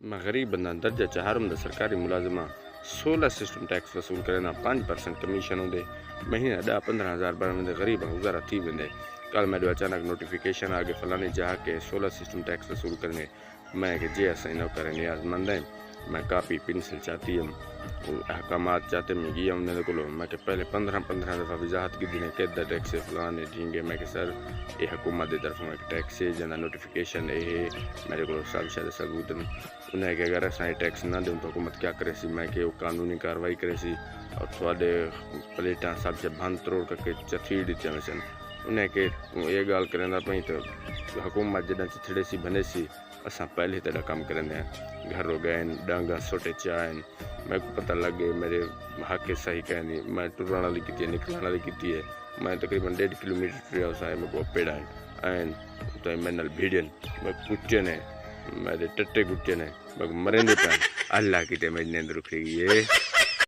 میں غریب بندہ درجہ چہارم دا سرکاری ملازمہ 16 سسٹم ٹیکس وصول کرنا 5% کمیشن ہوں مہینہ 10-15 ہزار بننے غریب گزارا تھی وے کل میرے اچانک نوٹیفیکیشن آگے فلانے جہاں کے 16 سسٹم ٹیکس وصول کرنے میں کہ جی ایسا نہ کریں نیاز مند ہیں میں کاپی پنسل چاہتی ہوں احکامات چاہتے میں گیا انہوں کو میں کہ پہلے 15 دفعہ وضاحت کی دینے کہ ٹیکس فلانے ڈھینگے میں کہ سر یہ حکومت کی طرف ایک ٹیکس ہے جنا نوٹیفیکیشن یہ میرے کو سب شاید ثبوت انہیں کہ اگر اصل ٹیکس نہ دوں تو حکومت کیا کرے سی میں کہ وہ قانونی کاروائی کرے سی اور تھوڑے پلیٹاں سب سے بند تروڑ کر کے چتھی دیتے ہیں سن انہیں کہ یہ گال کرنا پئی تو حکومت جدہ چتھڑے سی بنے سی اساں پہلے تیرا کام کرنے ہیں گھر ہو گئے ڈانگا سوٹے چائن میں کو پتہ لگے میرے حق صحیح کہنی میں ٹران والی کی نکلنے والی کی ہے میں تقریباً 1.5 کلومیٹر ٹریا اسا ہے میں کو پیڑا این تو میں نال بھیڑین میں کچے نے میرے ٹٹے گٹے نے میں مرے نہیں پہ اللہ کی تے میں نیند رکھ گئی ہے